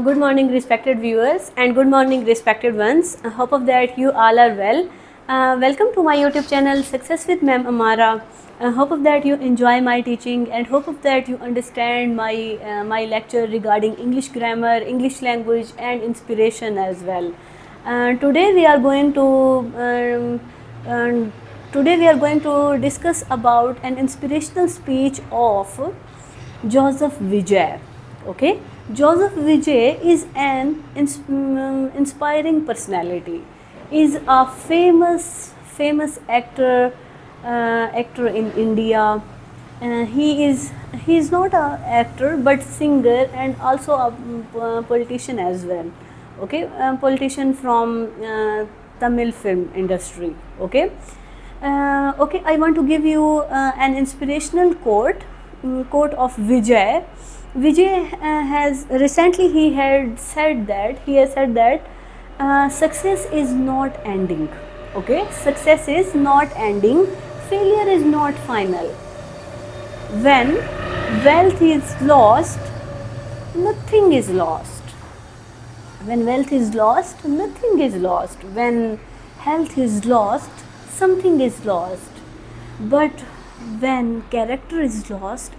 Good morning, respected viewers, and good morning, respected ones. I hope of that you all are well. Welcome to my YouTube channel, Success with Ma'am Amara. I hope of that you enjoy my teaching, and hope of that you understand my lecture regarding English grammar, English language, and inspiration as well. Today we are going to discuss about an inspirational speech of Joseph Vijay. Okay, Joseph Vijay is an inspiring personality. Is a famous actor in India. He is not an actor but singer and also a politician as well. Okay, politician from Tamil film industry. Okay. Okay, I want to give you an inspirational quote of Vijay. Vijay has recently he has said that success is not ending. Okay, success is not ending. Failure is not final. When wealth is lost, nothing is lost. When wealth is lost, nothing is lost. When health is lost, something is lost. But when character is lost,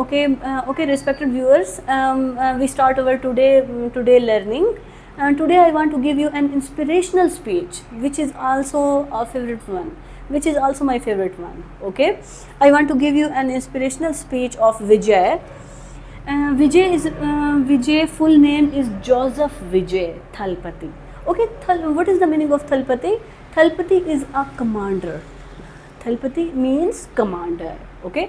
Okay, respected viewers, we start our today learning. And today I want to give you an inspirational speech, which is also my favorite one. Okay, I want to give you an inspirational speech of Vijay. Vijay full name is Joseph Vijay Thalpathy. Okay, what is the meaning of Thalpathy? Thalpathy is a commander. Thalpathy means commander. Okay,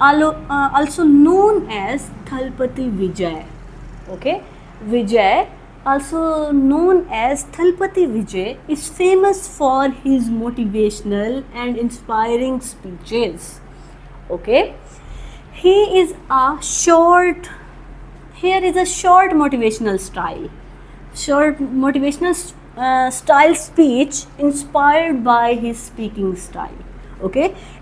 also known as Thalpathy Vijay. Okay, Vijay also known as Thalpathy Vijay is famous for his motivational and inspiring speeches. Okay, here is a short motivational style speech inspired by his speaking style. Okay,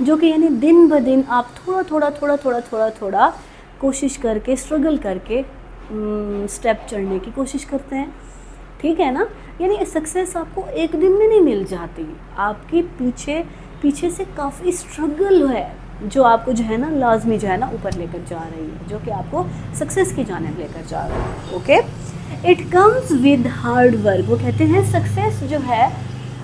جو کہ یعنی دن بہ دن آپ تھوڑا کوشش کر کے struggle کر کے اسٹیپ چڑھنے کی کوشش کرتے ہیں. ٹھیک ہے نا. یعنی سکسیس آپ کو ایک دن میں نہیں مل جاتی, آپ کی پیچھے سے کافی اسٹرگل ہے جو آپ کو جو ہے نا لازمی جو ہے نا اوپر لے کر جا رہی ہے, جو کہ آپ کو سکسیس کی جانب لے کر جا رہی ہے. Okay, it comes with hard work. وہ کہتے ہیں سکسیس جو ہے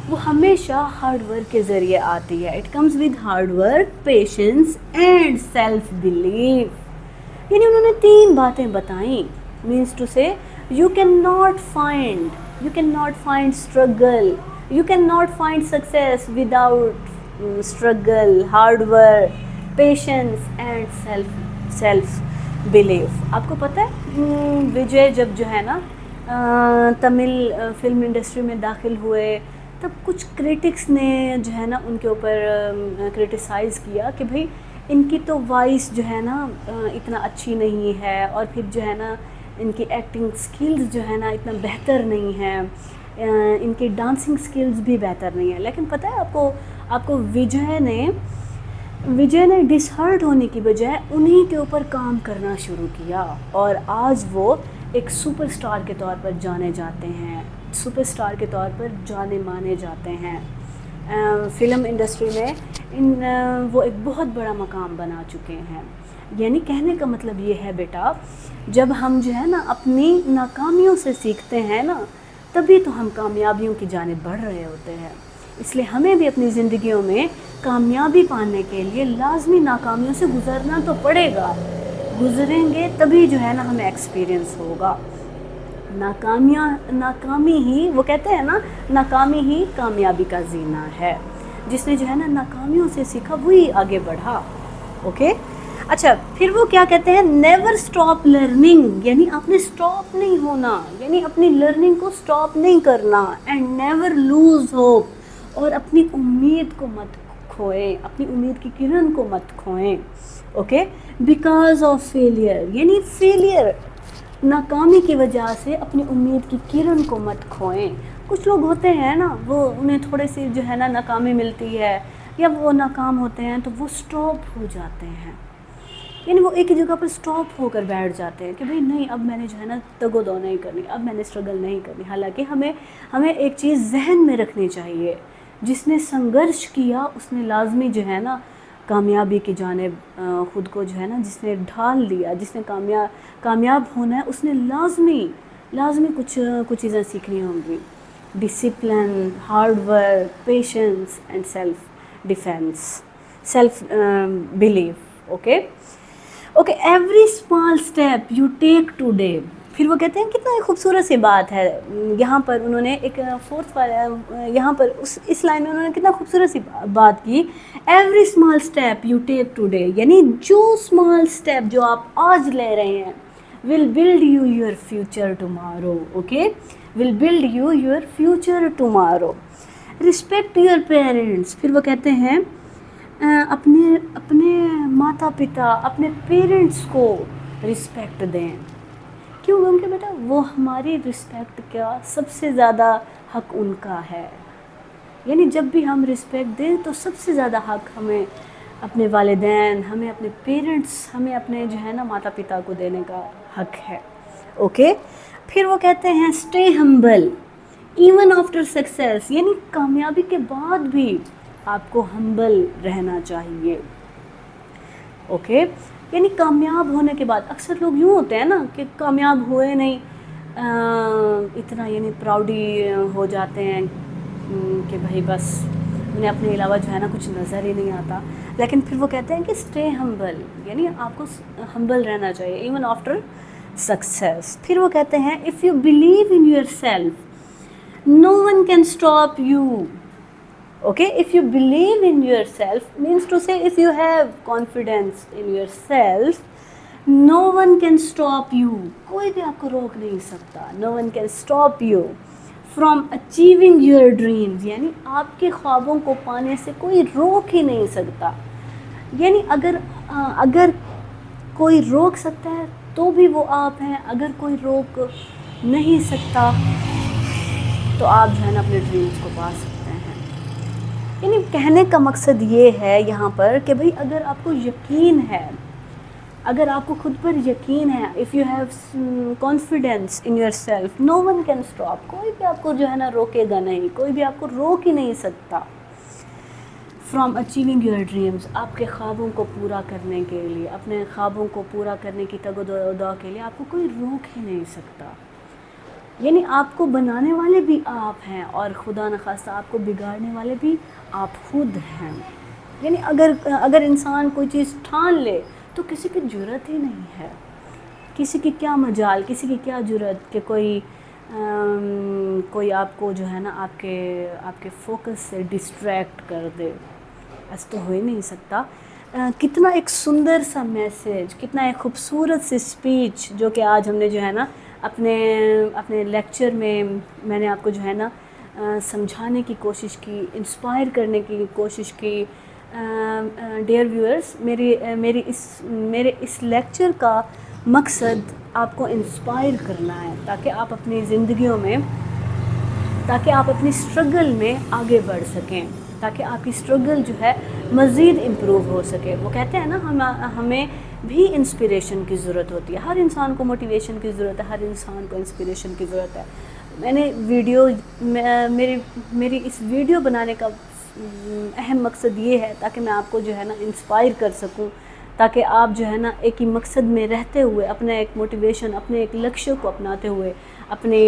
وہ ہمیشہ ہارڈ ورک کے ذریعے آتی ہے. It comes with hard work, patience and self belief. یعنی انہوں نے 3 باتیں بتائیں. مینس ٹو سے you cannot find struggle, you cannot find success without struggle, hard work, patience and self belief. آپ کو پتہ ہے وجے جب جو ہے نا تمل فلم انڈسٹری میں داخل ہوئے تب کچھ کریٹکس نے جو ہے نا ان کے اوپر کرٹیسائز کیا کہ بھئی ان کی تو وائس جو ہے نا اتنا اچھی نہیں ہے, اور پھر جو ہے نا ان کی ایکٹنگ سکلز جو ہے نا اتنا بہتر نہیں ہے, ان کی ڈانسنگ سکلز بھی بہتر نہیں ہے. لیکن پتہ ہے آپ کو وجے نے ڈس ہارٹ ہونے کی بجائے انہی کے اوپر کام کرنا شروع کیا, اور آج وہ ایک سپر اسٹار کے طور پر جانے جاتے ہیں, سپر اسٹار کے طور پر جانے مانے جاتے ہیں. فلم انڈسٹری میں وہ ایک بہت بڑا مقام بنا چکے ہیں. یعنی کہنے کا مطلب یہ ہے بیٹا, جب ہم جو ہے نا اپنی ناکامیوں سے سیکھتے ہیں نا تبھی تو ہم کامیابیوں کی جانب بڑھ رہے ہوتے ہیں. اس لیے ہمیں بھی اپنی زندگیوں میں کامیابی پانے کے لیے لازمی ناکامیوں سے گزرنا تو پڑے گا. گزریں گے تبھی جو ہے نا ہمیں ایکسپیرئنس ہوگا. ناکامی ہی, وہ کہتے ہیں نا ناکامی ہی کامیابی کا زینہ ہے. جس نے جو ہے نا ناکامیوں سے سیکھا وہی آگے بڑھا. اوکے, اچھا پھر وہ کیا کہتے ہیں, نیور اسٹاپ لرننگ. یعنی آپ نے اسٹاپ نہیں ہونا, یعنی اپنی لرننگ کو اسٹاپ نہیں کرنا. اینڈ نیور لوز ہوپ, اور اپنی امید کو مت کھوئیں, اپنی امید کی کرن کو مت کھوئیں. اوکے, بیکاز آف فیلئر, یعنی فیلئر ناکامی کی وجہ سے اپنی امید کی کرن کو مت کھوئیں. کچھ لوگ ہوتے ہیں نا, وہ انہیں تھوڑے سی جو ہے نا ناکامی ملتی ہے یا وہ ناکام ہوتے ہیں تو وہ اسٹاپ ہو جاتے ہیں. یعنی وہ ایک ہی جگہ پر اسٹاپ ہو کر بیٹھ جاتے ہیں کہ بھئی نہیں, اب میں نے جو ہے نا تگ و دو نہیں کرنی, اب میں نے اسٹرگل نہیں کرنی. حالانکہ ہمیں ایک چیز ذہن میں رکھنی چاہیے, جس نے سنگھرش کیا اس نے لازمی جو ہے نا کامیابی کی جانب خود کو جو ہے نا, جس نے ڈھال دیا, جس نے کامیاب ہونا ہے, اس نے لازمی کچھ چیزیں سیکھنی ہوں گی. Discipline, hard work, patience and self belief. Okay, every small step you take today. پھر وہ کہتے ہیں کتنا خوبصورت سی بات ہے یہاں پر, انہوں نے ایک یہاں پر اس لائن میں انہوں نے کتنا خوبصورت سی بات کی. Every small step you take today, یعنی جو اسمال اسٹیپ جو آپ آج لے رہے ہیں will build you your future tomorrow. Okay, will build you your future tomorrow. Respect your parents. پھر وہ کہتے ہیں اپنے ماتا پتا, اپنے پیرنٹس کو رسپیکٹ دیں. کیوں؟ کیونکہ بیٹا وہ ہماری رسپیکٹ کا سب سے زیادہ حق ان کا ہے. یعنی جب بھی ہم رسپیکٹ دیں تو سب سے زیادہ حق ہمیں اپنے والدین, ہمیں اپنے پیرنٹس, ہمیں اپنے جو ہے نا ماتا پتا کو دینے کا حق ہے. اوکے, پھر وہ کہتے ہیں اسٹے ہمبل ایون آفٹر سکسیس. یعنی کامیابی کے بعد بھی آپ کو ہمبل رہنا چاہیے. اوکے, یعنی کامیاب ہونے کے بعد اکثر لوگ یوں ہوتے ہیں نا کہ کامیاب ہوئے نہیں, اتنا یعنی پراؤڈی ہو جاتے ہیں کہ بھائی بس انہیں اپنے علاوہ جو ہے نا کچھ نظر ہی نہیں آتا. لیکن پھر وہ کہتے ہیں کہ اسٹے ہمبل, یعنی آپ کو ہمبل رہنا چاہیے ایون آفٹر سکسیس. پھر وہ کہتے ہیں if you believe in yourself no one can stop you. Okay, if you believe in yourself means to say if you have confidence in yourself no one can stop you. کوئی بھی آپ کو روک نہیں سکتا. No one can stop you from achieving your dreams. یعنی آپ کے خوابوں کو پانے سے کوئی روک ہی نہیں سکتا. یعنی اگر کوئی روک سکتا ہے تو بھی وہ آپ ہیں, اگر کوئی روک نہیں سکتا تو آپ جو ہے نا اپنے ڈریمز کو پا سکتے ہیں. یعنی کہنے کا مقصد یہ ہے یہاں پر کہ بھئی اگر آپ کو یقین ہے، اگر آپ کو خود پر یقین ہے، if you have confidence in yourself, no one can stop, کوئی بھی آپ کو جو ہے نا روکے گا نہیں، کوئی بھی آپ کو روک ہی نہیں سکتا فرام اچیونگ یور ڈریمز، آپ کے خوابوں کو پورا کرنے کے لیے، اپنے خوابوں کو پورا کرنے کی تگ و دو کے لیے آپ کو کوئی روک ہی نہیں سکتا. یعنی آپ کو بنانے والے بھی آپ ہیں اور خدا نخواستہ آپ کو بگاڑنے والے بھی آپ خود ہیں. یعنی اگر انسان کوئی چیز ٹھان لے تو کسی کی جرأت ہی نہیں ہے، کسی کی کیا مجال، کسی کی کیا جرأت کہ کوئی آپ کو جو ہے نا آپ کے فوکس سے ڈسٹریکٹ کر دے. ایسا تو ہو ہی نہیں سکتا. کتنا ایک سندر سا میسیج، کتنا ایک خوبصورت سی اسپیچ جو کہ آج ہم نے جو ہے نا اپنے لیکچر میں نے آپ کو جو ہے نا سمجھانے کی کوشش کی، انسپائر کرنے کی کوشش کی. ڈیئر ویورز، میرے اس لیکچر کا مقصد آپ کو انسپائر کرنا ہے تاکہ آپ اپنی زندگیوں میں، تاکہ آپ اپنی اسٹرگل میں آگے بڑھ سکیں، تاکہ آپ کی اسٹرگل جو ہے مزید امپروو ہو سکے. وہ کہتے ہیں نا ہمیں بھی انسپریشن کی ضرورت ہوتی ہے، ہر انسان کو موٹیویشن کی ضرورت ہے، ہر انسان کو انسپریشن کی ضرورت ہے. میں نے میری اس ویڈیو بنانے کا اہم مقصد یہ ہے تاکہ میں آپ کو جو ہے نا انسپائر کر سکوں، تاکہ آپ جو ہے نا ایک ہی مقصد میں رہتے ہوئے اپنا ایک موٹیویشن، اپنے ایک لکشیہ کو اپناتے ہوئے اپنے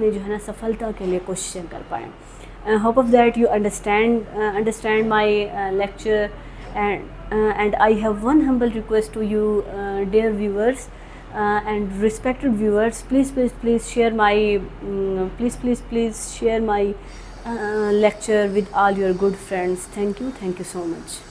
جو ہے نا سفلتا کے لیے کوششیں کر پائیں. Hope of that you understand my lecture and I have one humble request to you, dear viewers and respected viewers. Please share my please share my lecture with all your good friends. Thank you so much.